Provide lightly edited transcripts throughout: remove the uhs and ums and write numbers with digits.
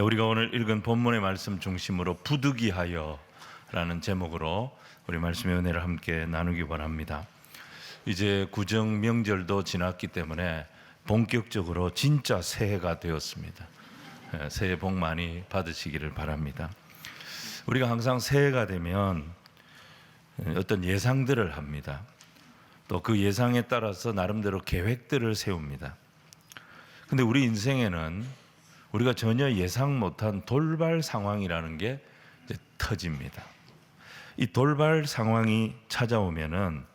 우리가 오늘 읽은 본문의 말씀 중심으로 부득이하여 라는 제목으로 우리 말씀의 은혜를 함께 나누기 원합니다. 이제 구정 명절도 지났기 때문에 본격적으로 진짜 새해가 되었습니다. 새해 복 많이 받으시기를 바랍니다. 우리가 항상 새해가 되면 어떤 예상들을 합니다. 또 그 예상에 따라서 나름대로 계획들을 세웁니다. 근데 우리 인생에는 우리가 전혀 예상 못한 돌발 상황이라는 게 이제 터집니다. 이 돌발 상황이 찾아오면은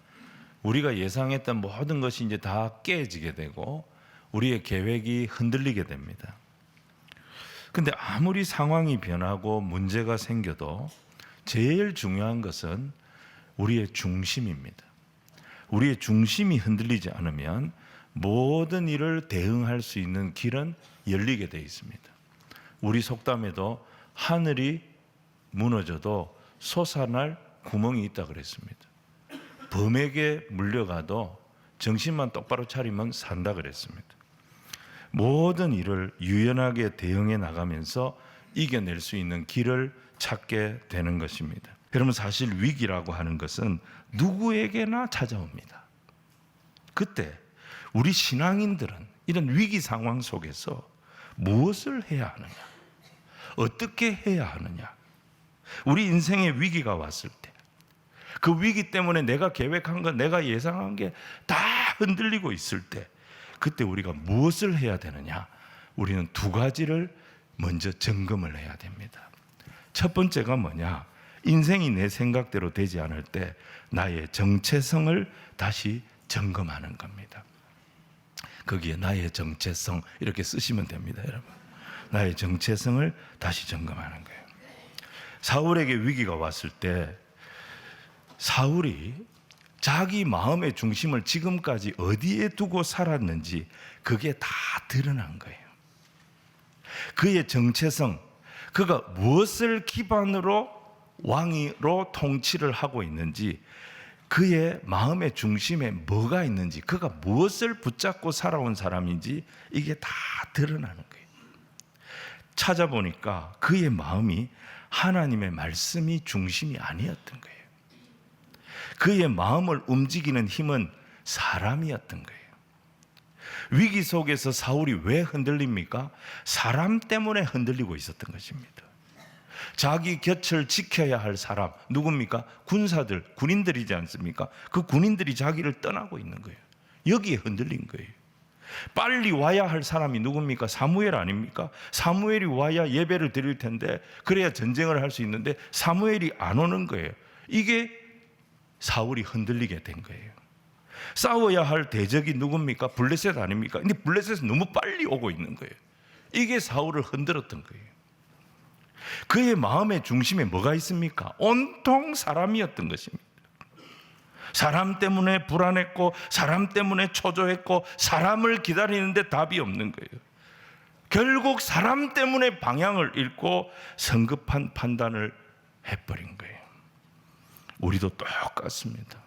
우리가 예상했던 모든 것이 이제 다 깨지게 되고 우리의 계획이 흔들리게 됩니다. 근데 아무리 상황이 변하고 문제가 생겨도 제일 중요한 것은 우리의 중심입니다. 우리의 중심이 흔들리지 않으면 모든 일을 대응할 수 있는 길은 열리게 되어 있습니다. 우리 속담에도 하늘이 무너져도 솟아날 구멍이 있다 그랬습니다. 범에게 물려가도 정신만 똑바로 차리면 산다 그랬습니다. 모든 일을 유연하게 대응해 나가면서 이겨낼 수 있는 길을 찾게 되는 것입니다. 여러분, 사실 위기라고 하는 것은 누구에게나 찾아옵니다. 그때 우리 신앙인들은 이런 위기 상황 속에서 무엇을 해야 하느냐, 어떻게 해야 하느냐, 우리 인생에 위기가 왔을 때 그 위기 때문에 내가 계획한 것, 내가 예상한 게 다 흔들리고 있을 때 그때 우리가 무엇을 해야 되느냐, 우리는 두 가지를 먼저 점검을 해야 됩니다. 첫 번째가 뭐냐, 인생이 내 생각대로 되지 않을 때 나의 정체성을 다시 점검하는 겁니다. 거기에 나의 정체성 이렇게 쓰시면 됩니다, 여러분. 나의 정체성을 다시 점검하는 거예요. 사울에게 위기가 왔을 때 사울이 자기 마음의 중심을 지금까지 어디에 두고 살았는지 그게 다 드러난 거예요. 그의 정체성, 그가 무엇을 기반으로 왕으로 통치를 하고 있는지, 그의 마음의 중심에 뭐가 있는지, 그가 무엇을 붙잡고 살아온 사람인지 이게 다 드러나는 거예요. 찾아보니까 그의 마음이 하나님의 말씀이 중심이 아니었던 거예요. 그의 마음을 움직이는 힘은 사람이었던 거예요. 위기 속에서 사울이 왜 흔들립니까? 사람 때문에 흔들리고 있었던 것입니다. 자기 곁을 지켜야 할 사람, 누굽니까? 군사들, 군인들이지 않습니까? 그 군인들이 자기를 떠나고 있는 거예요. 여기에 흔들린 거예요. 빨리 와야 할 사람이 누굽니까? 사무엘 아닙니까? 사무엘이 와야 예배를 드릴 텐데, 그래야 전쟁을 할 수 있는데 사무엘이 안 오는 거예요. 이게 사울이 흔들리게 된 거예요. 싸워야 할 대적이 누굽니까? 블레셋 아닙니까? 근데 블레셋은 너무 빨리 오고 있는 거예요. 이게 사울을 흔들었던 거예요. 그의 마음의 중심에 뭐가 있습니까? 온통 사람이었던 것입니다. 사람 때문에 불안했고, 사람 때문에 초조했고, 사람을 기다리는데 답이 없는 거예요. 결국 사람 때문에 방향을 잃고 성급한 판단을 해버린 거예요. 우리도 똑같습니다.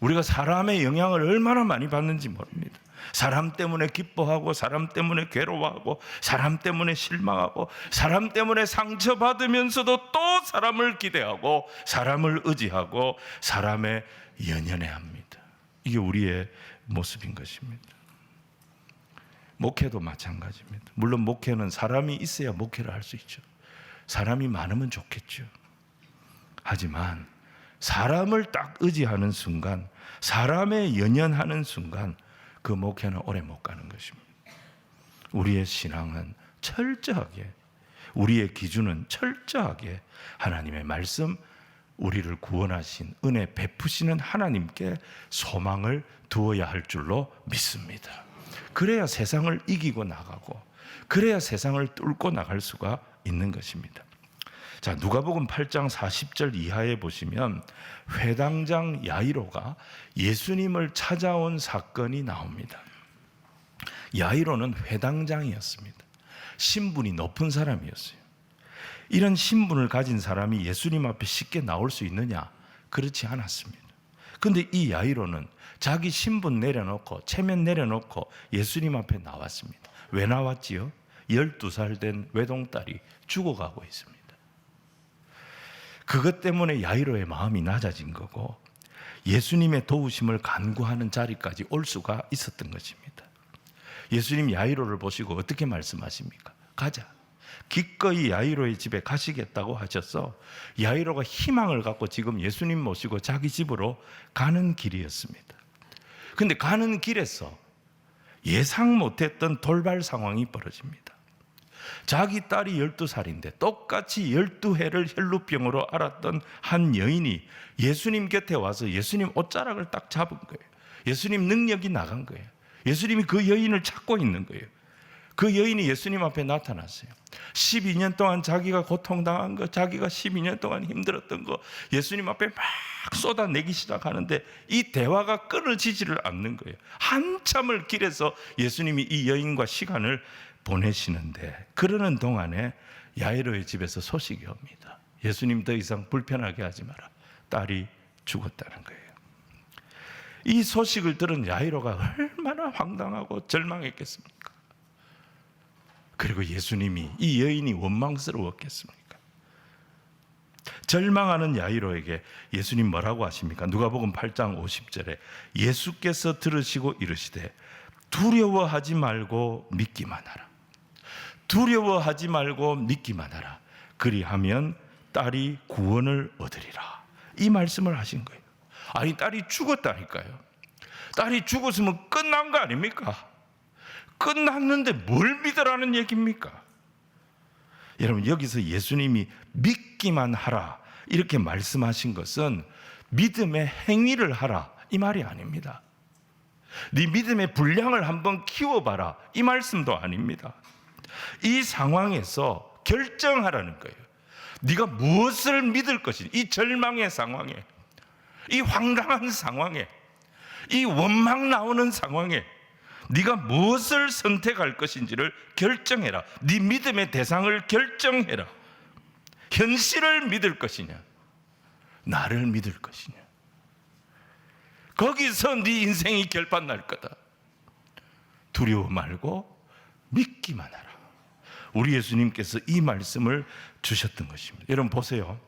우리가 사람의 영향을 얼마나 많이 받는지 모릅니다. 사람 때문에 기뻐하고, 사람 때문에 괴로워하고, 사람 때문에 실망하고, 사람 때문에 상처받으면서도 또 사람을 기대하고, 사람을 의지하고, 사람에 연연해합니다. 이게 우리의 모습인 것입니다. 목회도 마찬가지입니다. 물론 목회는 사람이 있어야 목회를 할 수 있죠. 사람이 많으면 좋겠죠. 하지만 사람을 딱 의지하는 순간, 사람에 연연하는 순간 그 목회는 오래 못 가는 것입니다. 우리의 신앙은 철저하게, 우리의 기준은 철저하게 하나님의 말씀, 우리를 구원하신 은혜 베푸시는 하나님께 소망을 두어야 할 줄로 믿습니다. 그래야 세상을 이기고 나가고, 그래야 세상을 뚫고 나갈 수가 있는 것입니다. 자, 누가복음 8장 40절 이하에 보시면 회당장 야이로가 예수님을 찾아온 사건이 나옵니다. 야이로는 회당장이었습니다. 신분이 높은 사람이었어요. 이런 신분을 가진 사람이 예수님 앞에 쉽게 나올 수 있느냐? 그렇지 않았습니다. 그런데 이 야이로는 자기 신분 내려놓고 체면 내려놓고 예수님 앞에 나왔습니다. 왜 나왔지요? 12살 된 외동딸이 죽어가고 있습니다. 그것 때문에 야이로의 마음이 낮아진 거고 예수님의 도우심을 간구하는 자리까지 올 수가 있었던 것입니다. 예수님 야이로를 보시고 어떻게 말씀하십니까? 가자. 기꺼이 야이로의 집에 가시겠다고 하셔서 야이로가 희망을 갖고 지금 예수님 모시고 자기 집으로 가는 길이었습니다. 근데 가는 길에서 예상 못했던 돌발 상황이 벌어집니다. 자기 딸이 12살인데 똑같이 12해를 혈루병으로 앓았던 한 여인이 예수님 곁에 와서 예수님 옷자락을 딱 잡은 거예요. 예수님 능력이 나간 거예요. 예수님이 그 여인을 찾고 있는 거예요. 그 여인이 예수님 앞에 나타났어요. 12년 동안 자기가 고통당한 거, 자기가 12년 동안 힘들었던 거 예수님 앞에 막 쏟아내기 시작하는데 이 대화가 끊어지지를 않는 거예요. 한참을 길에서 예수님이 이 여인과 시간을 보내시는데 그러는 동안에 야이로의 집에서 소식이 옵니다. 예수님 더 이상 불편하게 하지 마라. 딸이 죽었다는 거예요. 이 소식을 들은 야이로가 얼마나 황당하고 절망했겠습니까? 그리고 예수님이 이 여인이 원망스러웠겠습니까? 절망하는 야이로에게 예수님 뭐라고 하십니까? 누가복음 8장 50절에 예수께서 들으시고 이르시되 두려워하지 말고 믿기만 하라. 두려워하지 말고 믿기만 하라. 그리하면 딸이 구원을 얻으리라. 이 말씀을 하신 거예요. 아니 딸이 죽었다니까요. 딸이 죽었으면 끝난 거 아닙니까? 끝났는데 뭘 믿으라는 얘기입니까? 여러분 여기서 예수님이 믿기만 하라 이렇게 말씀하신 것은 믿음의 행위를 하라 이 말이 아닙니다. 네 믿음의 분량을 한번 키워봐라 이 말씀도 아닙니다. 이 상황에서 결정하라는 거예요. 네가 무엇을 믿을 것인지, 이 절망의 상황에, 이 황당한 상황에, 이 원망 나오는 상황에 네가 무엇을 선택할 것인지를 결정해라. 네 믿음의 대상을 결정해라. 현실을 믿을 것이냐, 나를 믿을 것이냐. 거기서 네 인생이 결판 날 거다. 두려워 말고 믿기만 하라. 우리 예수님께서 이 말씀을 주셨던 것입니다. 여러분 보세요.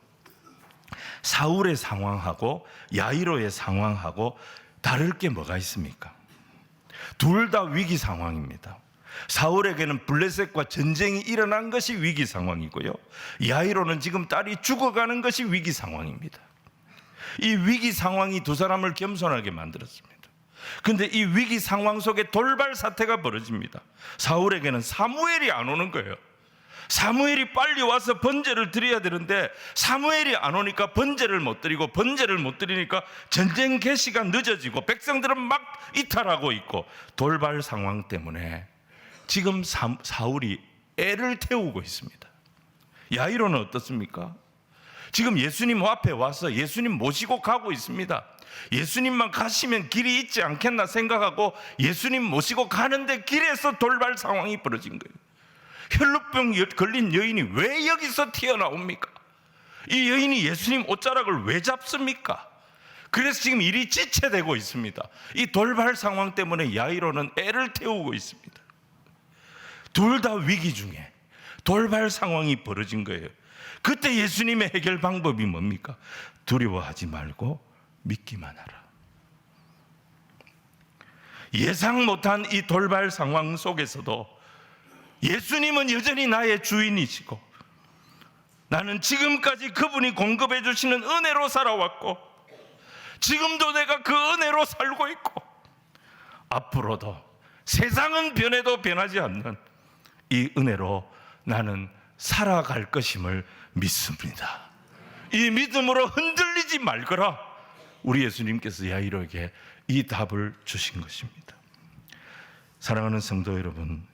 사울의 상황하고 야이로의 상황하고 다를 게 뭐가 있습니까? 둘 다 위기 상황입니다. 사울에게는 블레셋과 전쟁이 일어난 것이 위기 상황이고요. 야이로는 지금 딸이 죽어가는 것이 위기 상황입니다. 이 위기 상황이 두 사람을 겸손하게 만들었습니다. 그런데 이 위기 상황 속에 돌발 사태가 벌어집니다. 사울에게는 사무엘이 안 오는 거예요. 사무엘이 빨리 와서 번제를 드려야 되는데 사무엘이 안 오니까 번제를 못 드리고, 번제를 못 드리니까 전쟁 개시가 늦어지고 백성들은 막 이탈하고 있고, 돌발 상황 때문에 지금 사울이 애를 태우고 있습니다. 야이로는 어떻습니까? 지금 예수님 앞에 와서 예수님 모시고 가고 있습니다. 예수님만 가시면 길이 있지 않겠나 생각하고 예수님 모시고 가는데 길에서 돌발 상황이 벌어진 거예요. 혈루병 걸린 여인이 왜 여기서 튀어나옵니까? 이 여인이 예수님 옷자락을 왜 잡습니까? 그래서 지금 일이 지체되고 있습니다. 이 돌발 상황 때문에 야이로는 애를 태우고 있습니다. 둘 다 위기 중에 돌발 상황이 벌어진 거예요. 그때 예수님의 해결 방법이 뭡니까? 두려워하지 말고 믿기만 하라. 예상 못한 이 돌발 상황 속에서도 예수님은 여전히 나의 주인이시고 나는 지금까지 그분이 공급해 주시는 은혜로 살아왔고 지금도 내가 그 은혜로 살고 있고 앞으로도 세상은 변해도 변하지 않는 이 은혜로 나는 살아갈 것임을 믿습니다. 이 믿음으로 흔들리지 말거라. 우리 예수님께서 야이로에게 이 답을 주신 것입니다. 사랑하는 성도 여러분,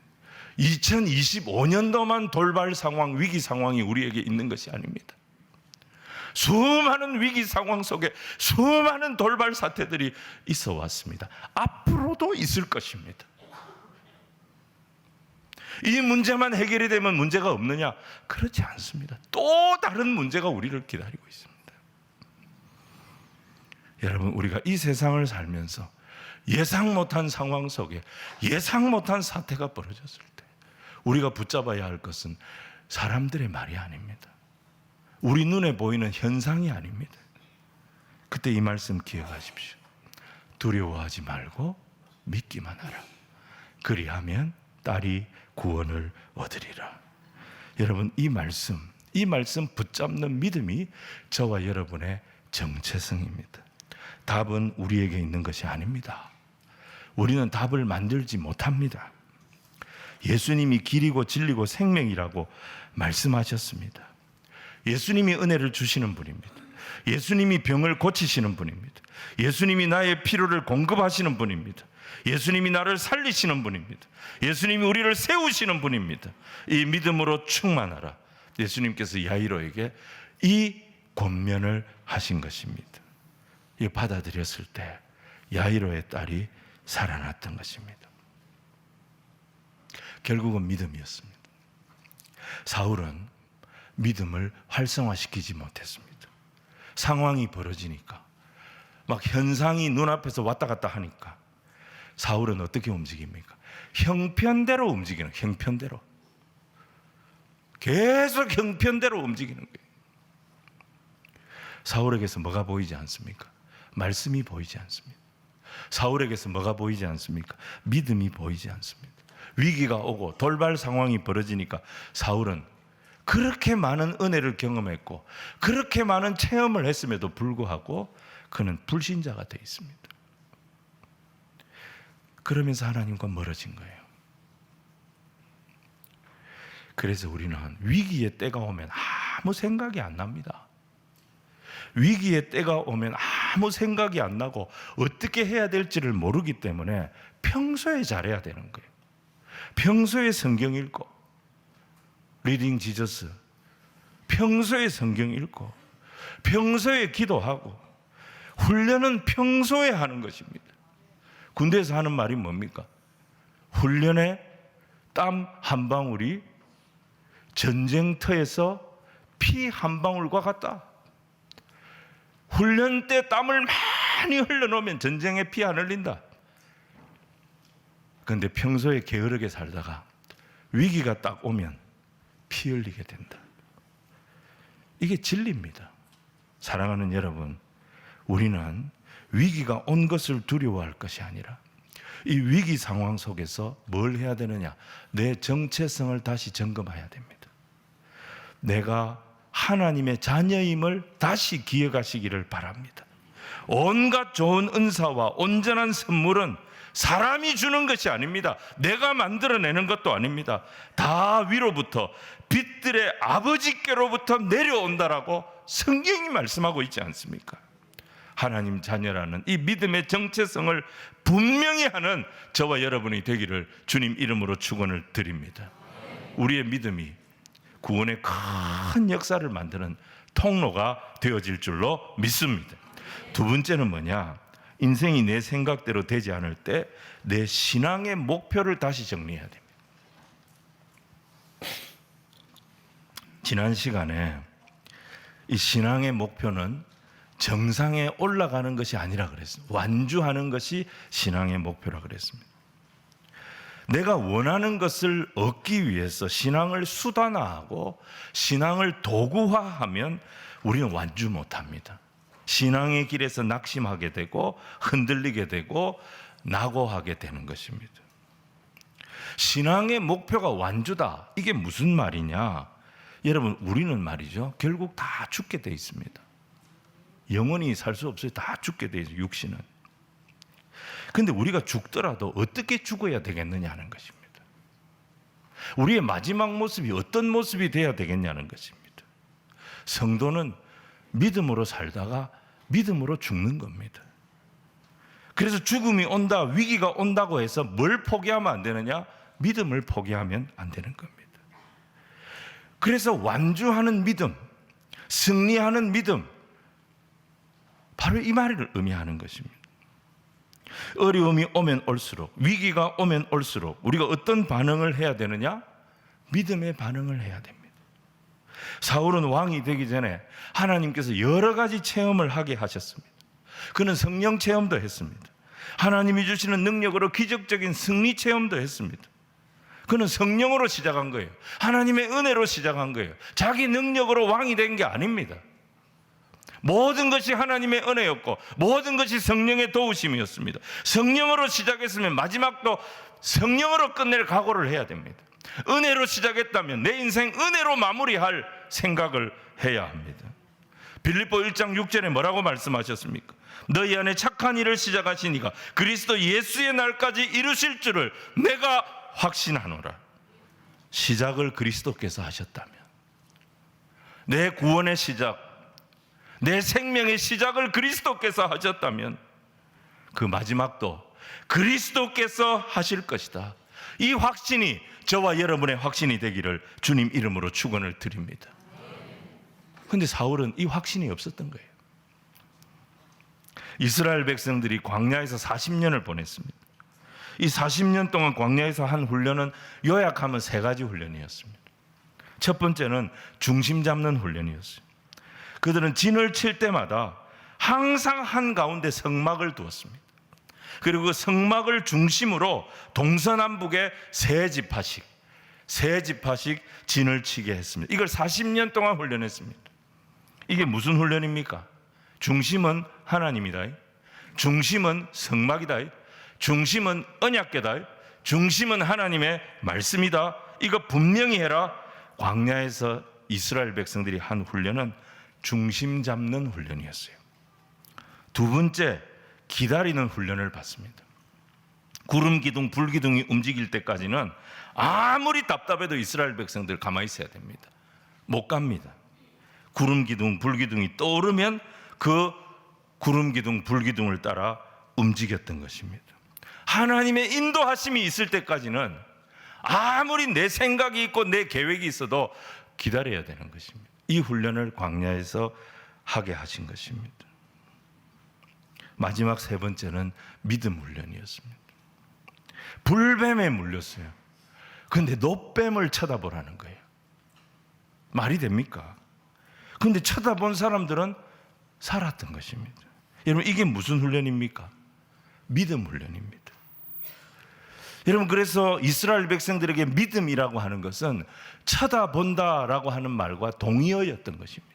2025년도만 돌발 상황, 위기 상황이 우리에게 있는 것이 아닙니다. 수많은 위기 상황 속에 수많은 돌발 사태들이 있어 왔습니다. 앞으로도 있을 것입니다. 이 문제만 해결이 되면 문제가 없느냐? 그렇지 않습니다. 또 다른 문제가 우리를 기다리고 있습니다. 여러분, 우리가 이 세상을 살면서 예상 못한 상황 속에 예상 못한 사태가 벌어졌을 때 우리가 붙잡아야 할 것은 사람들의 말이 아닙니다. 우리 눈에 보이는 현상이 아닙니다. 그때 이 말씀 기억하십시오. 두려워하지 말고 믿기만 하라. 그리하면 딸이 구원을 얻으리라. 여러분, 이 말씀 붙잡는 믿음이 저와 여러분의 정체성입니다. 답은 우리에게 있는 것이 아닙니다. 우리는 답을 만들지 못합니다. 예수님이 길이고 진리고 생명이라고 말씀하셨습니다. 예수님이 은혜를 주시는 분입니다. 예수님이 병을 고치시는 분입니다. 예수님이 나의 필요를 공급하시는 분입니다. 예수님이 나를 살리시는 분입니다. 예수님이 우리를 세우시는 분입니다. 이 믿음으로 충만하라. 예수님께서 야이로에게 이 권면을 하신 것입니다. 이 받아들였을 때 야이로의 딸이 살아났던 것입니다. 결국은 믿음이었습니다. 사울은 믿음을 활성화시키지 못했습니다. 상황이 벌어지니까, 막 현상이 눈앞에서 왔다 갔다 하니까 사울은 어떻게 움직입니까? 형편대로 움직이는, 형편대로. 계속 형편대로 움직이는 거예요. 사울에게서 뭐가 보이지 않습니까? 말씀이 보이지 않습니다. 사울에게서 뭐가 보이지 않습니까? 믿음이 보이지 않습니다. 위기가 오고 돌발 상황이 벌어지니까 사울은 그렇게 많은 은혜를 경험했고 그렇게 많은 체험을 했음에도 불구하고 그는 불신자가 되어 있습니다. 그러면서 하나님과 멀어진 거예요. 그래서 우리는 위기의 때가 오면 아무 생각이 안 납니다. 위기의 때가 오면 아무 생각이 안 나고 어떻게 해야 될지를 모르기 때문에 평소에 잘해야 되는 거예요. 평소에 성경 읽고, 리딩 지저스, 평소에 성경 읽고, 평소에 기도하고, 훈련은 평소에 하는 것입니다. 군대에서 하는 말이 뭡니까? 훈련에 땀 한 방울이 전쟁터에서 피 한 방울과 같다. 훈련 때 땀을 많이 흘려놓으면 전쟁에 피 안 흘린다. 그런데 평소에 게으르게 살다가 위기가 딱 오면 피 흘리게 된다. 이게 진리입니다. 사랑하는 여러분, 우리는 위기가 온 것을 두려워할 것이 아니라 이 위기 상황 속에서 뭘 해야 되느냐? 내 정체성을 다시 점검해야 됩니다. 내가 하나님의 자녀임을 다시 기억하시기를 바랍니다. 온갖 좋은 은사와 온전한 선물은 사람이 주는 것이 아닙니다. 내가 만들어내는 것도 아닙니다. 다 위로부터, 빛들의 아버지께로부터 내려온다라고 성경이 말씀하고 있지 않습니까? 하나님 자녀라는 이 믿음의 정체성을 분명히 하는 저와 여러분이 되기를 주님 이름으로 축원을 드립니다. 우리의 믿음이 구원의 큰 역사를 만드는 통로가 되어질 줄로 믿습니다. 두 번째는 뭐냐? 인생이 내 생각대로 되지 않을 때 내 신앙의 목표를 다시 정리해야 됩니다. 지난 시간에 이 신앙의 목표는 정상에 올라가는 것이 아니라 그랬습니다. 완주하는 것이 신앙의 목표라 그랬습니다. 내가 원하는 것을 얻기 위해서 신앙을 수단화하고 신앙을 도구화하면 우리는 완주 못합니다. 신앙의 길에서 낙심하게 되고 흔들리게 되고 낙오하게 되는 것입니다. 신앙의 목표가 완주다. 이게 무슨 말이냐? 여러분, 우리는 말이죠, 결국 다 죽게 돼 있습니다. 영원히 살 수 없어요. 다 죽게 돼 있어요, 육신은. 근데 우리가 죽더라도 어떻게 죽어야 되겠느냐는 것입니다. 우리의 마지막 모습이 어떤 모습이 돼야 되겠냐는 것입니다. 성도는 믿음으로 살다가 믿음으로 죽는 겁니다. 그래서 죽음이 온다, 위기가 온다고 해서 뭘 포기하면 안 되느냐? 믿음을 포기하면 안 되는 겁니다. 그래서 완주하는 믿음, 승리하는 믿음, 바로 이 말을 의미하는 것입니다. 어려움이 오면 올수록, 위기가 오면 올수록 우리가 어떤 반응을 해야 되느냐? 믿음의 반응을 해야 됩니다. 사울은 왕이 되기 전에 하나님께서 여러 가지 체험을 하게 하셨습니다. 그는 성령 체험도 했습니다. 하나님이 주시는 능력으로 기적적인 승리 체험도 했습니다. 그는 성령으로 시작한 거예요. 하나님의 은혜로 시작한 거예요. 자기 능력으로 왕이 된 게 아닙니다. 모든 것이 하나님의 은혜였고 모든 것이 성령의 도우심이었습니다. 성령으로 시작했으면 마지막도 성령으로 끝낼 각오를 해야 됩니다. 은혜로 시작했다면 내 인생 은혜로 마무리할 생각을 해야 합니다. 빌립보 1장 6절에 뭐라고 말씀하셨습니까? 너희 안에 착한 일을 시작하신 이가 그리스도 예수의 날까지 이루실 줄을 내가 확신하노라. 시작을 그리스도께서 하셨다면, 내 구원의 시작, 내 생명의 시작을 그리스도께서 하셨다면 그 마지막도 그리스도께서 하실 것이다. 이 확신이 저와 여러분의 확신이 되기를 주님 이름으로 축원을 드립니다. 그런데 사울은 이 확신이 없었던 거예요. 이스라엘 백성들이 광야에서 40년을 보냈습니다. 이 40년 동안 광야에서 한 훈련은 요약하면 3가지 훈련이었습니다. 첫 번째는 중심 잡는 훈련이었어요. 그들은 진을 칠 때마다 항상 한가운데 성막을 두었습니다. 그리고 그 성막을 중심으로 동서남북에 3지파씩 진을 치게 했습니다. 이걸 40년 동안 훈련했습니다. 이게 무슨 훈련입니까? 중심은 하나님이다. 중심은 성막이다. 중심은 언약궤다. 중심은 하나님의 말씀이다. 이거 분명히 해라. 광야에서 이스라엘 백성들이 한 훈련은 중심 잡는 훈련이었어요. 두 번째, 기다리는 훈련을 받습니다. 구름 기둥, 불 기둥이 움직일 때까지는 아무리 답답해도 이스라엘 백성들 가만히 있어야 됩니다. 못 갑니다. 구름 기둥, 불 기둥이 떠오르면 그 구름 기둥, 불 기둥을 따라 움직였던 것입니다. 하나님의 인도하심이 있을 때까지는 아무리 내 생각이 있고 내 계획이 있어도 기다려야 되는 것입니다. 이 훈련을 광야에서 하게 하신 것입니다. 마지막 3번째는 믿음 훈련이었습니다. 불뱀에 물렸어요. 그런데 노뱀을 쳐다보라는 거예요. 말이 됩니까? 그런데 쳐다본 사람들은 살았던 것입니다. 여러분, 이게 무슨 훈련입니까? 믿음 훈련입니다. 여러분, 그래서 이스라엘 백성들에게 믿음이라고 하는 것은 쳐다본다라고 하는 말과 동의어였던 것입니다.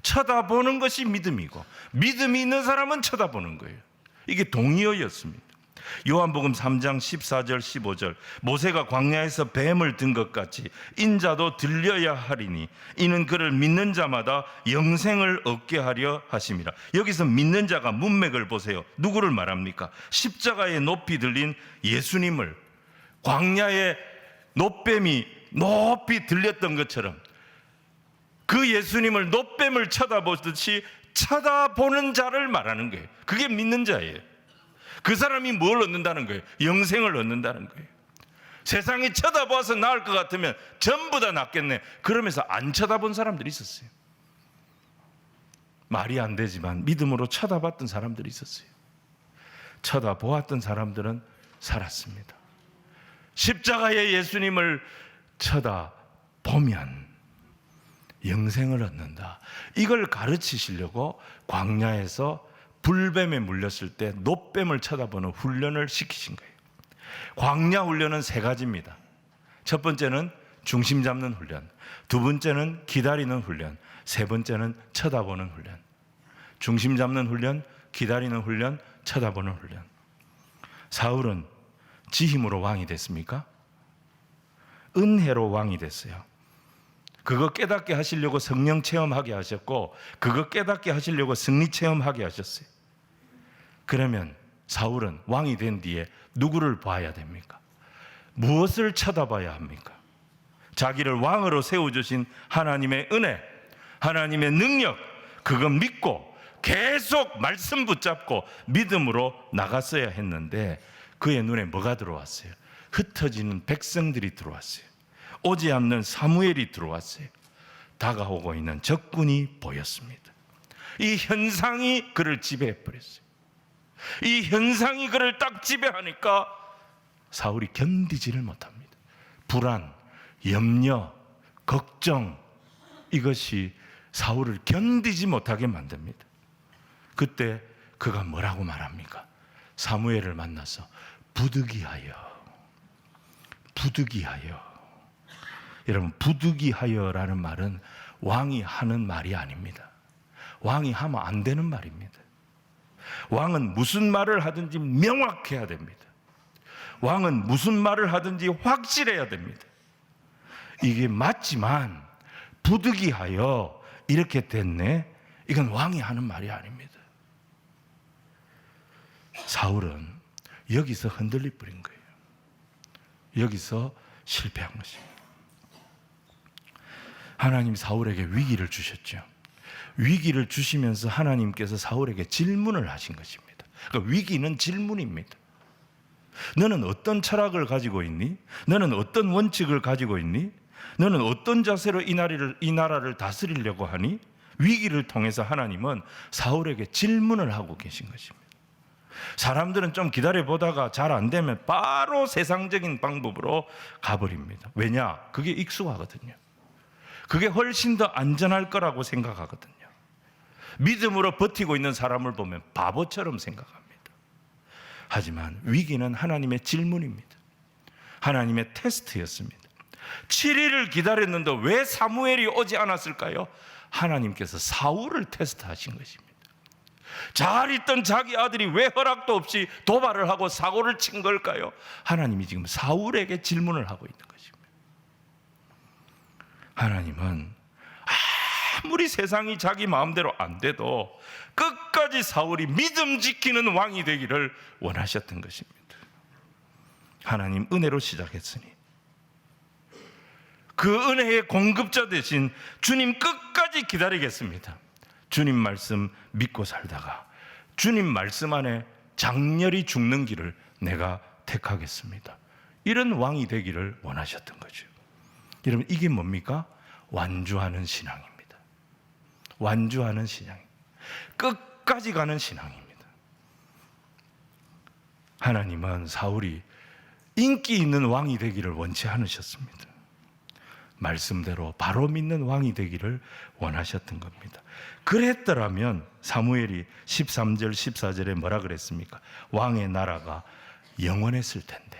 쳐다보는 것이 믿음이고 믿음이 있는 사람은 쳐다보는 거예요. 이게 동의어였습니다. 요한복음 3장 14절 15절 모세가 광야에서 뱀을 든 것 같이 인자도 들려야 하리니 이는 그를 믿는 자마다 영생을 얻게 하려 하심이라. 여기서 믿는 자가 문맥을 보세요. 누구를 말합니까? 십자가에 높이 들린 예수님을, 광야에 노뱀이 높이 들렸던 것처럼 그 예수님을 노뱀을 쳐다보듯이 쳐다보는 자를 말하는 거예요. 그게 믿는 자예요. 그 사람이 뭘 얻는다는 거예요? 영생을 얻는다는 거예요. 세상이 쳐다봐서 나을 것 같으면 전부 다 낫겠네. 그러면서 안 쳐다본 사람들이 있었어요. 말이 안 되지만 믿음으로 쳐다봤던 사람들이 있었어요. 쳐다보았던 사람들은 살았습니다. 십자가의 예수님을 쳐다보면 영생을 얻는다. 이걸 가르치시려고 광야에서 불뱀에 물렸을 때 노뱀을 쳐다보는 훈련을 시키신 거예요. 광야 훈련은 3가지입니다. 첫 번째는 중심 잡는 훈련, 두 번째는 기다리는 훈련, 세 번째는 쳐다보는 훈련. 중심 잡는 훈련, 기다리는 훈련, 쳐다보는 훈련. 사울은 지 힘으로 왕이 됐습니까? 은혜로 왕이 됐어요. 그거 깨닫게 하시려고 성령 체험하게 하셨고 그거 깨닫게 하시려고 승리 체험하게 하셨어요. 그러면 사울은 왕이 된 뒤에 누구를 봐야 됩니까? 무엇을 쳐다봐야 합니까? 자기를 왕으로 세워주신 하나님의 은혜, 하나님의 능력, 그거 믿고 계속 말씀 붙잡고 믿음으로 나갔어야 했는데 그의 눈에 뭐가 들어왔어요? 흩어지는 백성들이 들어왔어요. 오지 않는 사무엘이 들어왔어요. 다가오고 있는 적군이 보였습니다. 이 현상이 그를 지배해버렸어요. 이 현상이 그를 딱 지배하니까 사울이 견디지를 못합니다. 불안, 염려, 걱정, 이것이 사울을 견디지 못하게 만듭니다. 그때 그가 뭐라고 말합니까? 사무엘을 만나서 부득이하여 부득이하여. 여러분, 부득이하여라는 말은 왕이 하는 말이 아닙니다. 왕이 하면 안 되는 말입니다. 왕은 무슨 말을 하든지 명확해야 됩니다. 왕은 무슨 말을 하든지 확실해야 됩니다. 이게 맞지만 부득이하여 이렇게 됐네, 이건 왕이 하는 말이 아닙니다. 사울은 여기서 흔들릴 뿐인 거예요. 여기서 실패한 것입니다. 하나님이 사울에게 위기를 주셨죠. 위기를 주시면서 하나님께서 사울에게 질문을 하신 것입니다. 그러니까 위기는 질문입니다. 너는 어떤 철학을 가지고 있니? 너는 어떤 원칙을 가지고 있니? 너는 어떤 자세로 이 나라를 다스리려고 하니? 위기를 통해서 하나님은 사울에게 질문을 하고 계신 것입니다. 사람들은 좀 기다려보다가 잘 안 되면 바로 세상적인 방법으로 가버립니다. 왜냐? 그게 익숙하거든요. 그게 훨씬 더 안전할 거라고 생각하거든요. 믿음으로 버티고 있는 사람을 보면 바보처럼 생각합니다. 하지만 위기는 하나님의 질문입니다. 하나님의 테스트였습니다. 7일을 기다렸는데 왜 사무엘이 오지 않았을까요? 하나님께서 사울을 테스트하신 것입니다. 잘 있던 자기 아들이 왜 허락도 없이 도발을 하고 사고를 친 걸까요? 하나님이 지금 사울에게 질문을 하고 있는 것입니다. 하나님은 아무리 세상이 자기 마음대로 안 돼도 끝까지 사울이 믿음 지키는 왕이 되기를 원하셨던 것입니다. 하나님 은혜로 시작했으니 그 은혜의 공급자 되신 주님 끝까지 기다리겠습니다. 주님 말씀 믿고 살다가 주님 말씀 안에 장렬히 죽는 길을 내가 택하겠습니다. 이런 왕이 되기를 원하셨던 거죠. 여러분, 이게 뭡니까? 완주하는 신앙입니다. 완주하는 신앙, 끝까지 가는 신앙입니다. 하나님은 사울이 인기 있는 왕이 되기를 원치 않으셨습니다. 말씀대로 바로 믿는 왕이 되기를 원하셨던 겁니다. 그랬더라면 사무엘이 13절 14절에 뭐라 그랬습니까? 왕의 나라가 영원했을 텐데.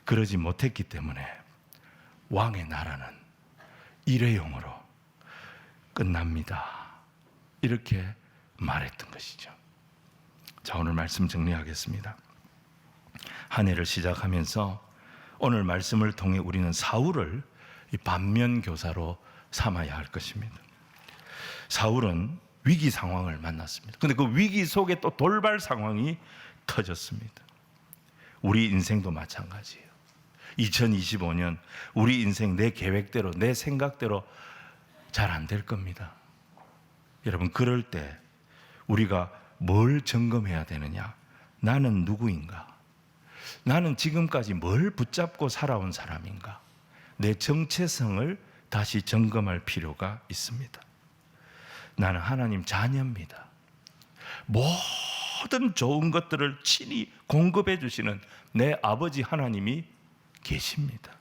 그러지 못했기 때문에 왕의 나라는 일회용으로 끝납니다. 이렇게 말했던 것이죠. 자, 오늘 말씀 정리하겠습니다. 한 해를 시작하면서 오늘 말씀을 통해 우리는 사울을 반면교사로 삼아야 할 것입니다. 사울은 위기 상황을 만났습니다. 그런데 그 위기 속에 또 돌발 상황이 터졌습니다. 우리 인생도 마찬가지예요. 2025년 우리 인생 내 계획대로 내 생각대로 잘 안 될 겁니다. 여러분, 그럴 때 우리가 뭘 점검해야 되느냐? 나는 누구인가? 나는 지금까지 뭘 붙잡고 살아온 사람인가? 내 정체성을 다시 점검할 필요가 있습니다. 나는 하나님 자녀입니다. 모든 좋은 것들을 친히 공급해 주시는 내 아버지 하나님이 계십니다.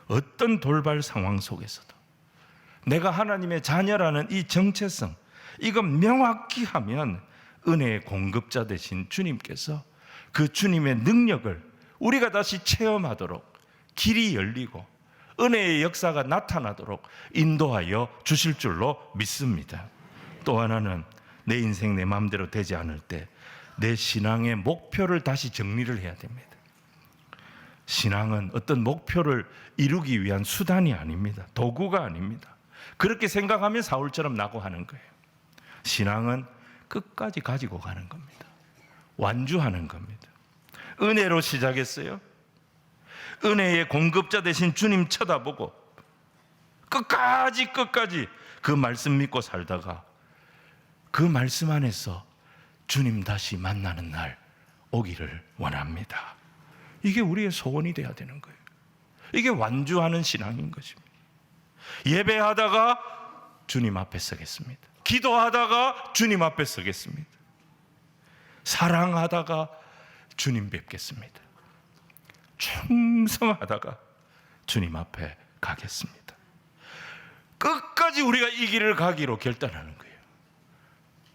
어떤 돌발 상황 속에서도 내가 하나님의 자녀라는 이 정체성, 이건 명확히 하면 은혜의 공급자 되신 주님께서 그 주님의 능력을 우리가 다시 체험하도록 길이 열리고 은혜의 역사가 나타나도록 인도하여 주실 줄로 믿습니다. 또 하나는 내 인생 내 마음대로 되지 않을 때 내 신앙의 목표를 다시 정리를 해야 됩니다. 신앙은 어떤 목표를 이루기 위한 수단이 아닙니다. 도구가 아닙니다. 그렇게 생각하면 사울처럼 낙오하는 거예요. 신앙은 끝까지 가지고 가는 겁니다. 완주하는 겁니다. 은혜로 시작했어요. 은혜의 공급자 되신 주님 쳐다보고 끝까지 그 말씀 믿고 살다가 그 말씀 안에서 주님 다시 만나는 날 오기를 원합니다. 이게 우리의 소원이 돼야 되는 거예요. 이게 완주하는 신앙인 것입니다. 예배하다가 주님 앞에 서겠습니다. 기도하다가 주님 앞에 서겠습니다. 사랑하다가 주님 뵙겠습니다. 충성하다가 주님 앞에 가겠습니다. 끝까지 우리가 이 길을 가기로 결단하는 거예요.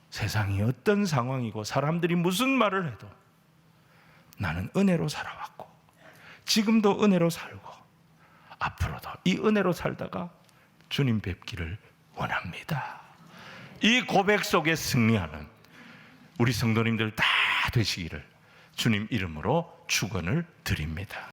세상이 어떤 상황이고 사람들이 무슨 말을 해도 나는 은혜로 살아왔고 지금도 은혜로 살고 앞으로도 이 은혜로 살다가 주님 뵙기를 원합니다. 이 고백 속에 승리하는 우리 성도님들 다 되시기를 주님 이름으로 축원을 드립니다.